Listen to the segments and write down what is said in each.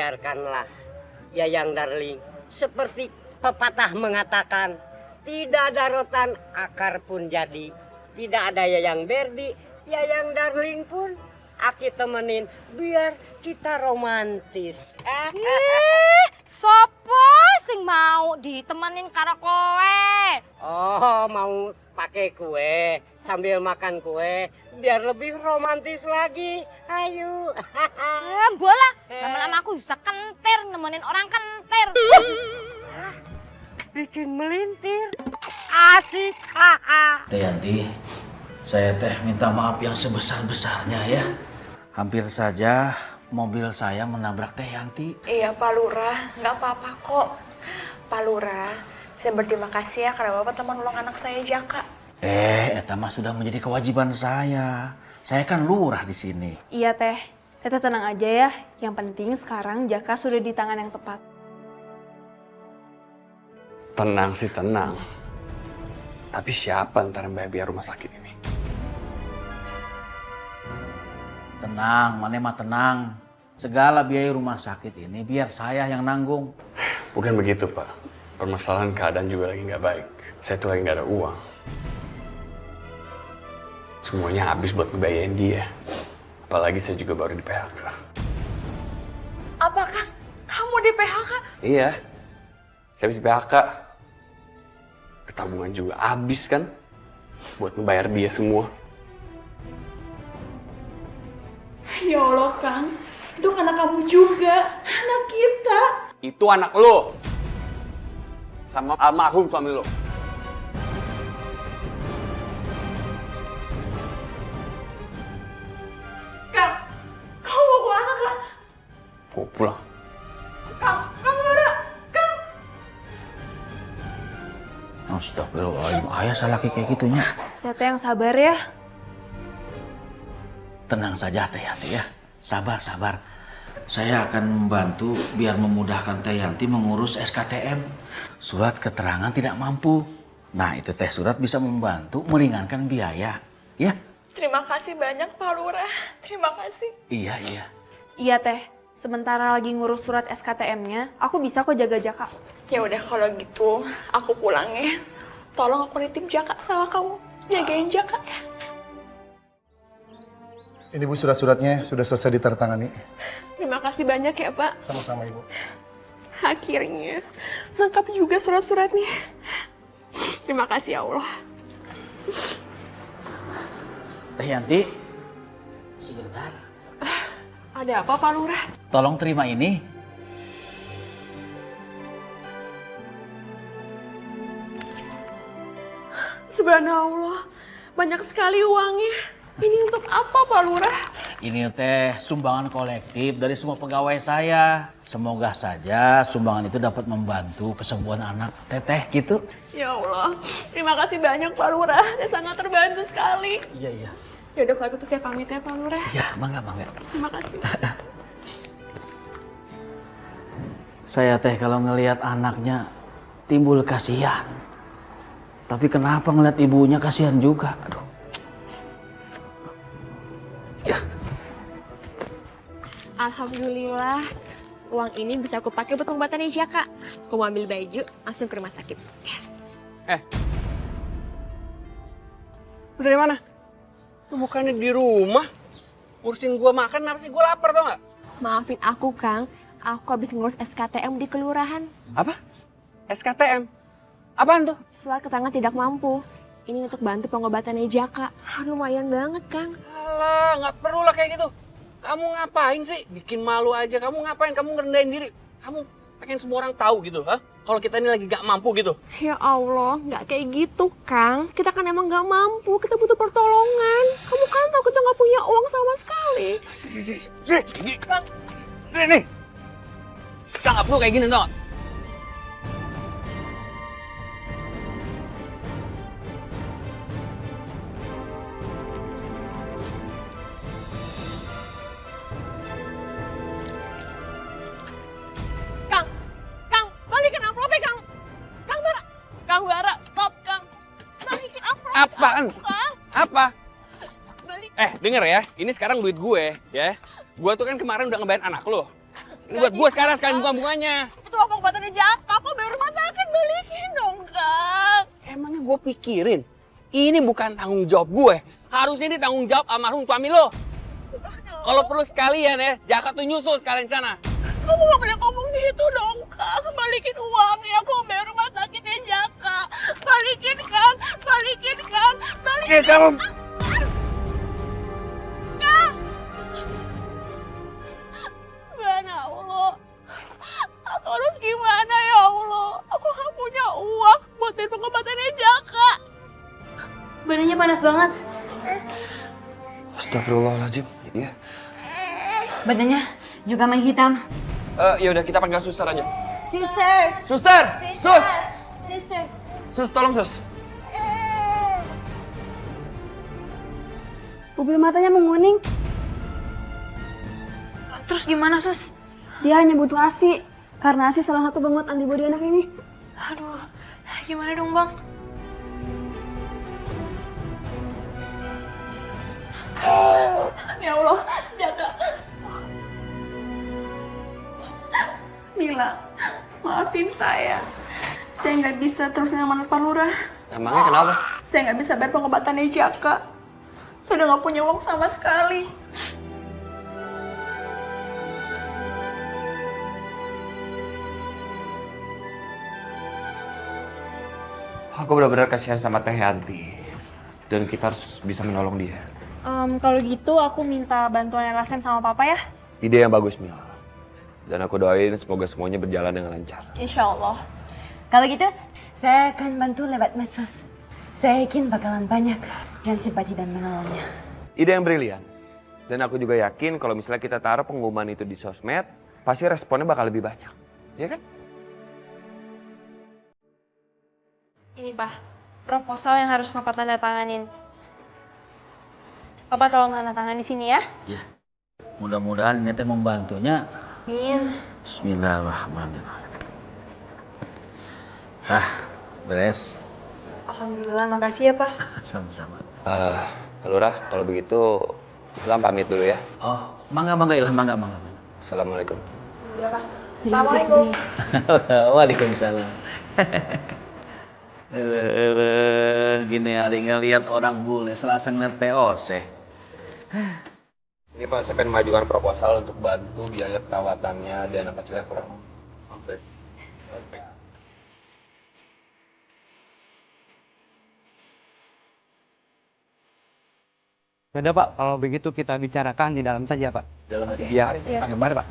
biarkanlah Yayang Darling. Seperti pepatah mengatakan, tidak ada rotan akar pun jadi. Tidak ada Yayang Berdi, Yayang Darling pun Aki temenin biar kita romantis. Sopo sing mau ditemenin karo kowe? Oh, mau pakai kue sambil makan kue biar lebih romantis lagi. Ayo. Bola, lama-lama aku bisa kentir nemenin orang kentir. Bikin melintir. Asik. Teh Yanti, saya teh minta maaf yang sebesar-besarnya ya. Hampir saja mobil saya menabrak Teh Yanti. Iya Pak Lurah, nggak apa-apa kok. Pak Lurah, saya berterima kasih ya karena Bapak teman nolong anak saya Jaka. Eta mah sudah menjadi kewajiban saya. Saya kan lurah di sini. Iya Teh, Teteh tenang aja ya. Yang penting sekarang Jaka sudah di tangan yang tepat. Tenang sih tenang. Tapi siapa ntar yang bayar rumah sakit ini? Tenang, Mane mah tenang. Segala biaya rumah sakit ini biar saya yang nanggung. Bukan begitu Pak. Permasalahan keadaan juga lagi nggak baik. Saya tuh lagi nggak ada uang. Semuanya habis buat ngebayain dia. Apalagi saya juga baru di PHK. Apakah kamu di PHK? Iya, saya habis di PHK. Ketabungan juga habis kan? Buat ngebayar dia semua. Ya Allah Kang, itu anak kamu juga, anak kita. Itu anak lo. Sama almarhum suami lo. Kang, kamu mau kemana Kang? Mau pulang. Kang, kamu mana? Kang. Astagfirullahaladzim, ayah salah kayak gitunya. Teteh yang sabar ya. Tenang saja Teh Yanti ya. Sabar. Saya akan membantu biar memudahkan Teh Yanti mengurus SKTM. Surat keterangan tidak mampu. Nah itu Teh surat bisa membantu meringankan biaya. Ya? Terima kasih banyak Pak Lurah. Terima kasih. Iya. Iya Teh, sementara lagi ngurus surat SKTM-nya, aku bisa kok jaga Jaka. Ya udah kalau gitu, aku pulang ya. Tolong aku nitip Jaka sama kamu. Jagain Jaka ya. Ini Bu surat-suratnya sudah selesai ditandatangani. Terima kasih banyak ya Pak. Sama-sama Ibu. Akhirnya lengkap juga surat-suratnya. Terima kasih ya Allah. Teh Yanti, sebentar. Ada apa Pak Lurah? Tolong terima ini. Subhanallah, banyak sekali uangnya. Ini untuk apa Pak Lurah? Ini teh sumbangan kolektif dari semua pegawai saya. Semoga saja sumbangan itu dapat membantu kesembuhan anak Teteh gitu. Ya Allah, terima kasih banyak Pak Lurah. Saya sangat terbantu sekali. Iya. Ya udah kalau gitu saya pamit ya Pak Lurah. Ya, bangga. Terima kasih. Saya teh kalau ngelihat anaknya timbul kasihan. Tapi kenapa ngelihat ibunya kasihan juga? Aduh. Ya. Alhamdulillah, uang ini bisa aku pakai buat pengobatan Jaka. Aku mau ambil baju, langsung ke rumah sakit. Yes. Lu dari mana? Lu bukannya di rumah? Urusin gua makan, kenapa sih gua lapar tau gak? Maafin aku Kang, aku habis ngurus SKTM di kelurahan. Apa? SKTM? Apaan tuh? Surat keterangan tidak mampu. Ini untuk bantu pengobatan Jaka. Lumayan banget Kang. Alah, gak perlu lah kayak gitu. Kamu ngapain sih? Bikin malu aja. Kamu ngapain? Kamu ngerendahin diri. Kamu pengen semua orang tahu gitu, ha? Kalau kita ini lagi gak mampu gitu. Ya Allah, nggak kayak gitu Kang. Kita kan emang nggak mampu, kita butuh pertolongan. Kamu kan tahu kita nggak punya uang sama sekali. Nih. Kita gak perlu kayak gini, tau gak? Kang, balikin amplopnya Kang. Kang Bara, stop Kang. Balikin amplopnya. Apaan? Kang. Apa? Balik. Denger ya, ini sekarang duit gue, ya. Gue tuh kan kemarin udah ngebayarin anak lo. Ini buat gue sekarang bunga-bunganya. Itu uang pengobatannya Jaka, kok bayar rumah sakit, balikin dong, Kang. Emangnya gue pikirin, ini bukan tanggung jawab gue. Harusnya ini tanggung jawab almarhum suami lo. Kalau perlu sekalian ya, Jaka tuh nyusul sekalian sana. Kamu gak boleh ngomong gitu dong, Kang. Balikin uangnya, aku mau bayar rumah sakitnya Jaka. Balikin, Kang. Balikin, Kang. Balikin, Kang. Kang. Gimana, Allah? Aku harus gimana ya Allah? Aku gak punya uang buat bayar pengobatannya Jaka. Badannya panas banget. Astagfirullahaladzim. Iya. Badannya juga menghitam. Ya udah kita panggil suster aja. Sister, Suster! Sus! sister. Sus, tolong sus. Pupil matanya menguning. Terus gimana, Sus? Dia hanya butuh ASI. Karena ASI salah satu penguat antibodi anak ini. Aduh, gimana dong, Bang? Ya Allah, Jaka. Mila, maafin saya. Saya nggak bisa terusin amanat Pak Lurah. Emangnya kenapa? Saya nggak bisa bayar pengobatannya Jaka. Saya udah nggak punya uang sama sekali. Aku benar-benar kasihan sama Teh Yanti. Dan kita harus bisa menolong dia. Kalau gitu aku minta bantuan Rasen sama Papa ya. Ide yang bagus, Mil. Dan aku doain semoga semuanya berjalan dengan lancar. Insya Allah. Kalau gitu, saya akan bantu lewat medsos. Saya yakin bakalan banyak yang simpati dan menolongnya. Ide yang brilian. Dan aku juga yakin kalau misalnya kita taruh pengumuman itu di sosmed, pasti responnya bakal lebih banyak. Ya kan? Ini Pak, proposal yang harus Papa tanda tanganin. Papa tolong tanda tangan di sini ya. Ya. Mudah-mudahan ini teh membantunya. Amin. Bismillahirrahmanirrahim. Beres. Alhamdulillah, makasih ya Pak. Sama-sama. Pak Lurah, kalau begitu Ilham pamit dulu ya. Oh, mangga Ilham, mangga. Assalamualaikum. Iya Pak. Assalamualaikum. Waalaikumsalam. Gini hari ngeliat orang bule selasa ngeliat TOC. Ini Pak, saya akan mengajukan proposal untuk bantu biaya perawatannya dan apa saja kurang. Oke. Sudah Pak, kalau begitu kita bicarakan di dalam saja Pak. Dalam aja. Iya, mari Pak.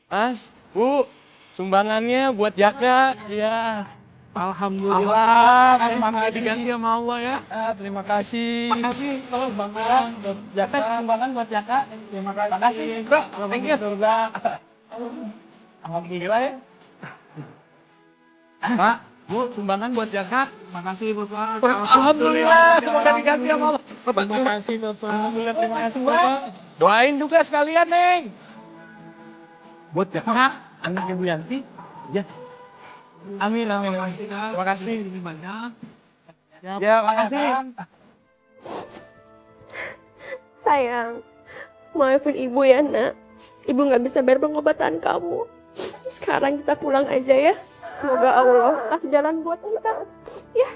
Mas, Bu, sumbangannya buat Jaka. Iya. Alhamdulillah, memang diganti sama Allah ya. Terima kasih. Terima kasih kalau sumbangan buat Jaka, sumbangan buat Jaka. Terima kasih. Bro, thank you. Surga. Alhamdulillah ya. Pak, Bu, sumbangan buat Jaka. Terima kasih Bapak. Alhamdulillah, semoga diganti sama Allah. Terima kasih Bapak. Alhamdulillah, terima kasih Bapak. Doain juga sekalian, Neng. Buat Jaka, anak Ibu Yanti. Ya. Amin, amin. Terima kasih. Banyak. Ya, makasih. Sayang, maafin ibu ya nak. Ibu nggak bisa bayar pengobatan kamu. Sekarang kita pulang aja ya. Semoga Allah kasih jalan buat kita. Ya.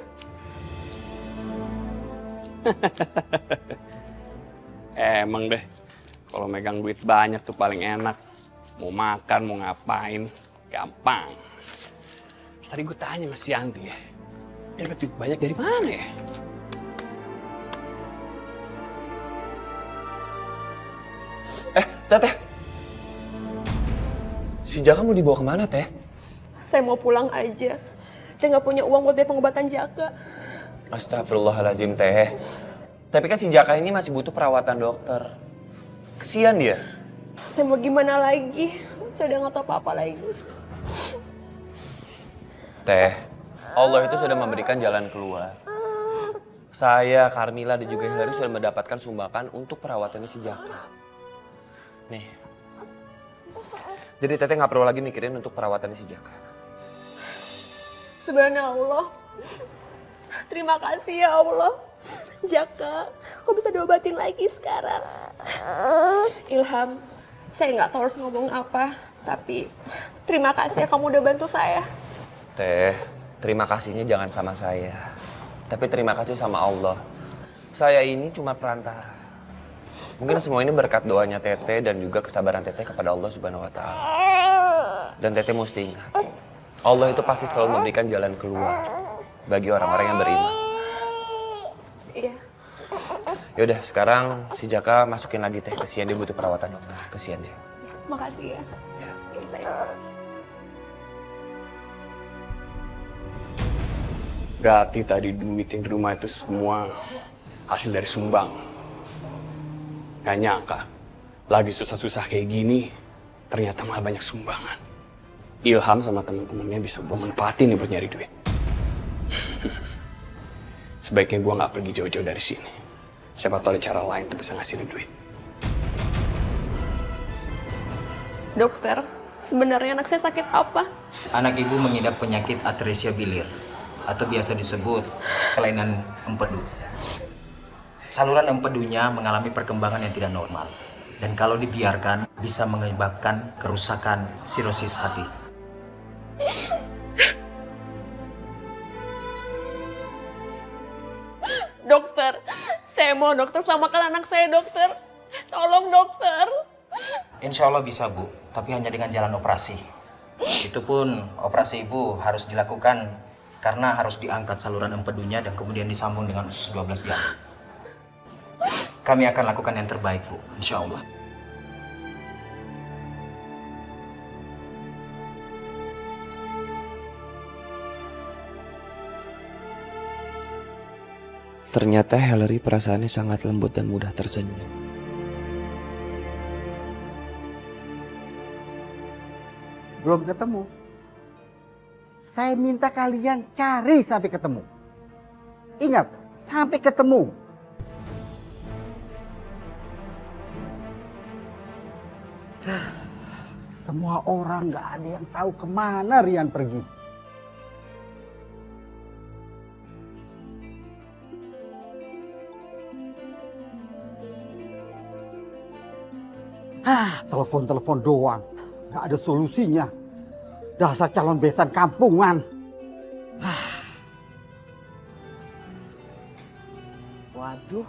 Emang deh, kalau megang duit banyak tuh paling enak. Mau makan, mau ngapain, gampang. Terus tadi gue tanya sama si Yanti ya, dia dapat duit banyak dari mana ya? Teh. Si Jaka mau dibawa kemana, Teh? Saya mau pulang aja. Saya nggak punya uang buat bayar pengobatan Jaka. Astagfirullahaladzim, Teh. Tapi kan si Jaka ini masih butuh perawatan dokter. Kesian dia. Saya mau gimana lagi? Saya udah nggak tahu apa-apa lagi. Teh, Allah itu sudah memberikan jalan keluar. Saya, Carmila, dan juga Hillary sudah mendapatkan sumbangan untuk perawatannya si Jaka. Nih. Jadi Teteh nggak perlu lagi mikirin untuk perawatannya si Jaka. Subhanallah. Terima kasih ya Allah. Jaka, aku bisa diobatin lagi sekarang. Ilham, saya nggak tahu harus ngomong apa, tapi terima kasih ya kamu udah bantu saya. Teh, terima kasihnya jangan sama saya. Tapi terima kasih sama Allah. Saya ini cuma perantara. Mungkin semua ini berkat doanya Teteh dan juga kesabaran Teteh kepada Allah Subhanahu wa Ta'ala. Dan Teteh mesti ingat, Allah itu pasti selalu memberikan jalan keluar bagi orang-orang yang beriman. Iya. Yaudah, sekarang si Jaka masukin lagi Teh. Kesian dia butuh perawatan dokter. Kesian dia. Makasih ya. Ya. Ya, sayang. Berarti tadi duit yang di rumah itu semua hasil dari sumbang. Gak nyangka, lagi susah-susah kayak gini, ternyata malah banyak sumbangan. Ilham sama temen-temennya bisa gue manfaatin nih buat nyari duit. Sebaiknya gue gak pergi jauh-jauh dari sini. Siapa tahu ada cara lain untuk bisa ngasilin duit. Dokter, sebenarnya anak saya sakit apa? Anak ibu mengidap penyakit atresia bilir atau biasa disebut kelainan empedu. Saluran empedunya mengalami perkembangan yang tidak normal dan kalau dibiarkan bisa menyebabkan kerusakan sirosis hati. Dokter, saya mau dokter selamatkan anak saya, dokter. Tolong, dokter. Insya Allah bisa Bu, tapi hanya dengan jalan operasi. Itu pun operasi ibu harus dilakukan karena harus diangkat saluran empedunya dan kemudian disambung dengan usus 12 jam. Kami akan lakukan yang terbaik Bu, insya Allah. Ternyata Hillary perasaannya sangat lembut dan mudah tersenyum. Belum ketemu. Saya minta kalian cari sampai ketemu. Ingat, sampai ketemu. Semua orang gak ada yang tahu kemana Rian pergi. Telepon-telepon doang. Gak ada solusinya. Dasar calon besan kampungan. Waduh,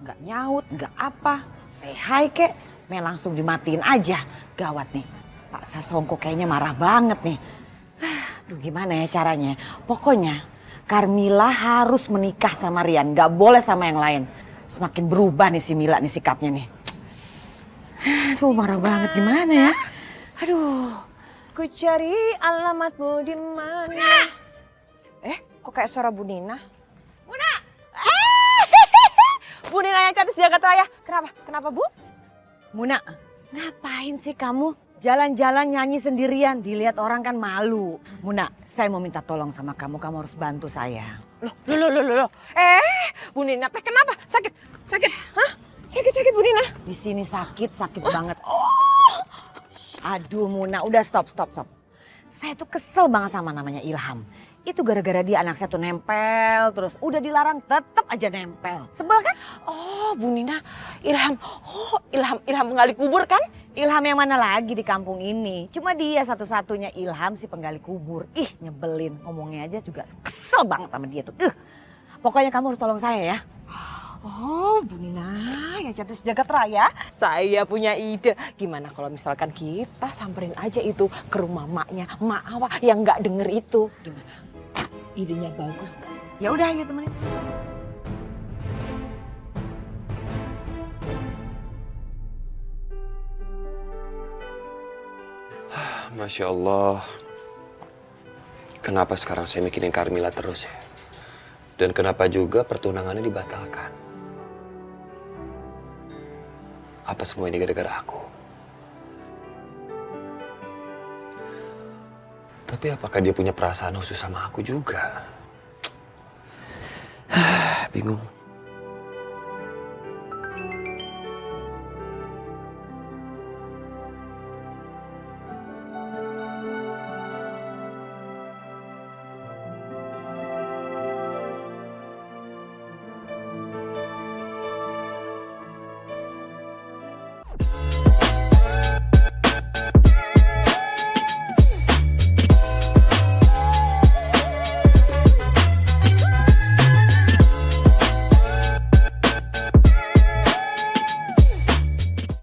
nggak nyaut, nggak apa. Say hi kek, main langsung dimatiin aja. Gawat nih, Pak Sasongko kayaknya marah banget nih. Aduh gimana ya caranya? Pokoknya Carmila harus menikah sama Rian, nggak boleh sama yang lain. Semakin berubah nih si Mila nih sikapnya nih. Aduh marah banget gimana ya? Aduh. Ku cari alamatmu di mana? Kok kayak suara Bu Nina? Buna! Bu Nina yang cantik sejagat raya. Kenapa? Kenapa Bu? Muna, ngapain sih kamu jalan-jalan nyanyi sendirian? Dilihat orang kan malu. Muna, saya mau minta tolong sama kamu. Kamu harus bantu saya. Loh. Bu Nina teh kenapa? Sakit? Hah? Sakit Bu Nina? Di sini sakit banget. Aduh Muna, udah stop. Saya tuh kesel banget sama namanya Ilham. Itu gara-gara dia anak saya tuh nempel terus. Udah dilarang tetap aja nempel. Sebel kan? Oh Bu Nina, Ilham. Oh Ilham menggali kubur kan? Ilham yang mana lagi di kampung ini? Cuma dia satu-satunya Ilham si penggali kubur. Ih nyebelin, ngomongnya aja juga kesel banget sama dia tuh. Pokoknya kamu harus tolong saya ya. Oh Bu Nina yang cantik sejagat raya. Saya punya ide. Gimana kalau misalkan kita samperin aja itu ke rumah maknya, Mak Awa yang nggak denger itu. Gimana? Idenya bagus kan? Ya udah ayo temenin. Masya Allah. Kenapa sekarang saya mikirin Carmila terus ya? Dan kenapa juga pertunangannya dibatalkan? Apa semua ini gara-gara aku? Tapi apakah dia punya perasaan khusus sama aku juga? Bingung.